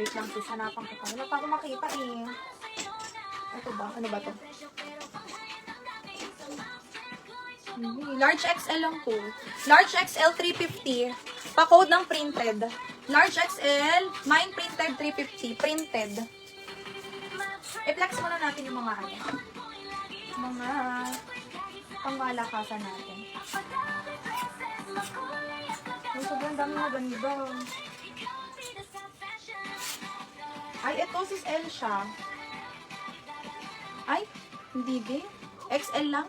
Wait lang sis, hanapan ko pa. Wala pa ako makita eh. Ito ba? Ano ba to? Large XL lang to. Large XL 350. Pa-code ng printed. Large XL, mine printed 350. Printed. I-flex muna natin yung mga ano. Mga pangmalakasan natin. Ay, sobrang dami na ganda. Ay, ito sis L siya. Ay, hindi din. XL lang.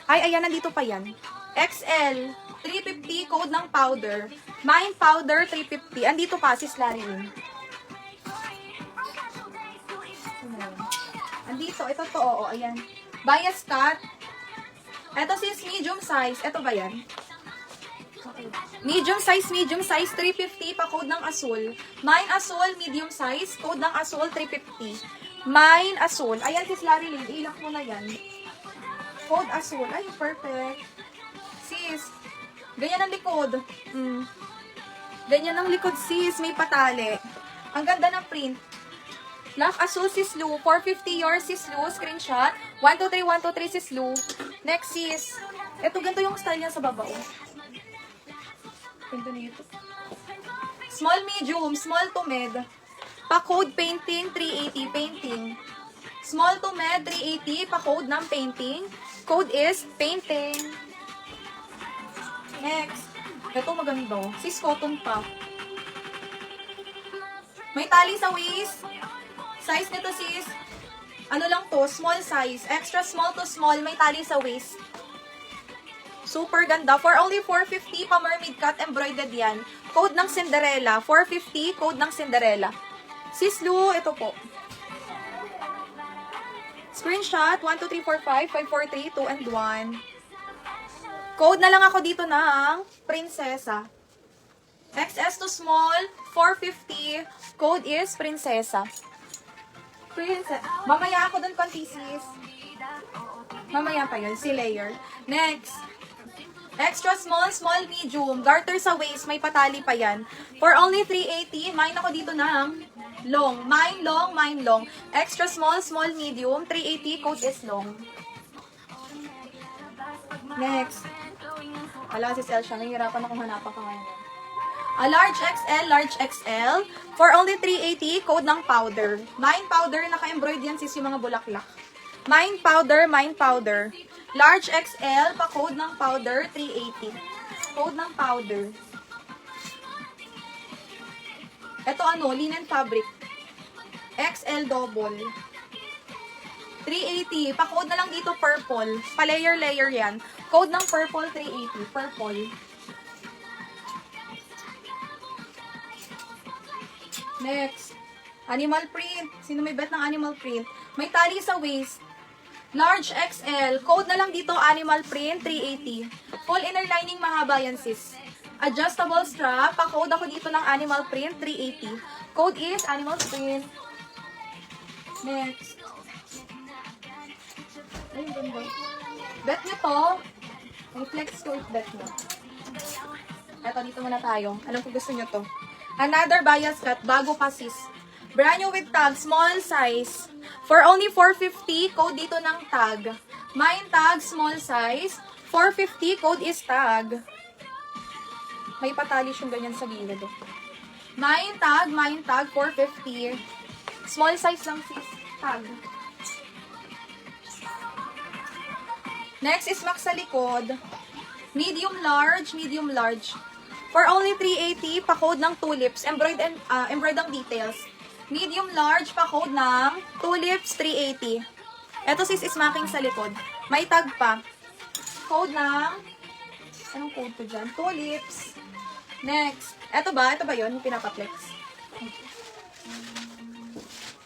Ay, ayan, nandito pa yan. XL, 350, code ng powder. Mine powder, 350. Andito pa, sis Larilyn. Andito, ito to, oo, ayan. Bias cut. Ito sis, medium size. Ito ba yan? Medium size, 350, pa-code ng Azul. Mine Azul, medium size, code ng Azul, 350. Mine Azul. Ayan sis Larilyn, ilak mo na yan. Code Azul. Ay, perfect. Sis, ganyan ang likod. Ganyan ang likod sis, may patali. Ang ganda ng print. Lock Azul sis Lu, 450 yours sis Lu, screenshot. 123, 123 sis Lu. Next sis. Ito, ganito yung style niya sa baba. Ganda nito. Small medium, small to med. Pa-code painting, 380, painting. Small to med, 380, pa-code ng painting. Code is painting. Next. Ito maganda. Sis cotton pa. May tali sa waist. Size nito sis. Ano lang to? Small size. Extra small to small. May tali sa waist. Super ganda. For only 450 pa mermaid cut embroidered yan. Code ng Cinderella. 450. Code ng Cinderella. Sis Lu, ito po. Screenshot, 12345 543 2 and 1. Code na lang ako dito ng Prinsesa. XS to small, 450. Code is Prinsesa. Mamaya ako dun konti sis. Mamaya pa yun, si layer. Next. Extra small, small, medium. Garter sa waist, may patali pa yan. For only 380, mine ako dito ng long. Mine long, mine long. Extra small, small, medium. 380, code is long. Next. Wala si Sel siya. Nahihirapan akong hanapan ka ngayon. A large XL, large XL. For only 380, code ng powder. Mine powder, naka-embroid yan sis yung mga bulaklak. Mine powder, mine powder. Large XL, pa-code ng powder, 380. Code ng powder. Ito ano, linen fabric. XL double. 380. Pa-code na lang dito, purple. Pa-layer-layer yan. Code ng purple, 380. Purple. Next. Animal print. Sino may bet ng animal print? May tali sa waist. Large XL. Code na lang dito, animal print, 380. Full inner lining, mahaba yan sis. Adjustable strap. Pa-code ako dito ng animal print, 380. Code is animal print. Next. Ayun, ganda. Bet nyo to. May flex ko if bet nyo. Eto, dito muna tayo. Alam ko gusto nyo to. Another bias cut. Bago pa sis. Brand new with tag. Small size. For only 450. Code dito ng tag. Mine tag. Small size. 450. Code is tag. May patalis yung ganyan sa gilid. Mine tag. 450. Small size lang sis. Tag. Next is max sa likod. Medium large. Medium large. For only 380, pa-code ng tulips. Embroid ang details. Medium large, pa-code ng tulips, 380. Ito sis is marking sa likod. May tag pa. Code ng, anong code to dyan? Tulips. Next. Ito ba yun? Yung pinaka-flex.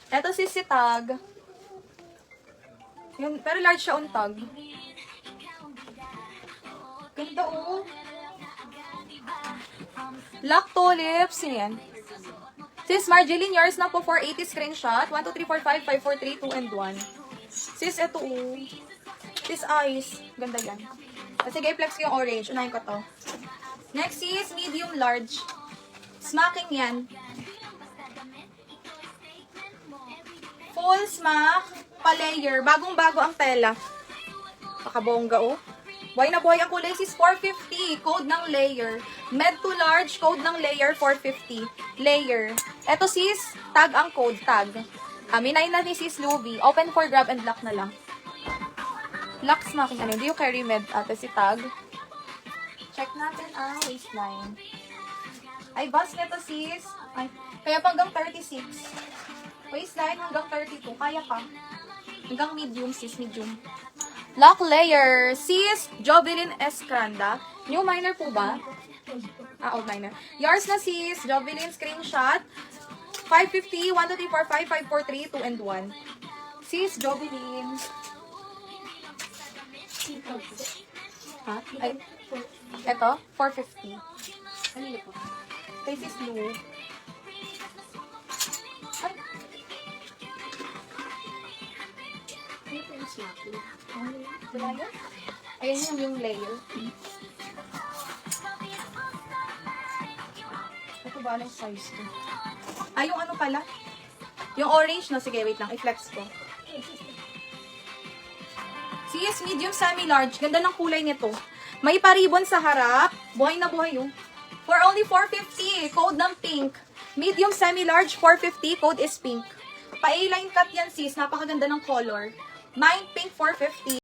Ito sis si tag. Yung, pero large siya on tag. Ganda oh. Lock tulips. Yan. Sis Marjeline, yours na po 480 screenshot. 1, 2, 3, 4, 5, 5, 4, 3, 2, and 1. Sis, eto oh. Sis eyes. Ganda yan. Sige, flex ko yung orange. Unahin ko to. Next is medium large. Smacking yan. Full smack, pa-layer. Bagong-bago ang tela. Pakabongga, oh. Buhay na buhay ang kulay, sis. 450. Code ng layer. Med to large, code ng layer, 450. Layer. Eto, sis. Tag ang code. Tag. Minay na ni sis Luby. Open for grab and lock na lang. Lock smacking. Ano, hindi yung carry med. Ate si tag. Check natin ang waistline. Ay, bust nito, sis. Ay, kaya pa hanggang 36. Waistline hanggang 32. Kaya pa. Hanggang medium, sis. Medium. Lock layer. Sis, Jovelyn Escranda. New minor po ba? Old minor. Yours na, sis. Jovelyn screenshot. 550, 1, 2, 3, 4, 5, 5, 4, 3, 2, and 1. Sis, Jovelyn. Ha? Ay, eto, 450. Ano po? Kay sis Lou. Ay. Wala yan? Ayan yung layer. Ito ba anong size ko? Yung ano pala? Yung orange, no? Sige, wait lang. I-flex ko. Sis, medium, semi-large. Ganda ng kulay nito. May paribon sa harap. Buhay na buhay yung. For only 450. Code ng pink. Medium, semi-large, 450. Code is pink. Pa-A-line cut yan, sis. Napakaganda ng color. Mine pink, 450.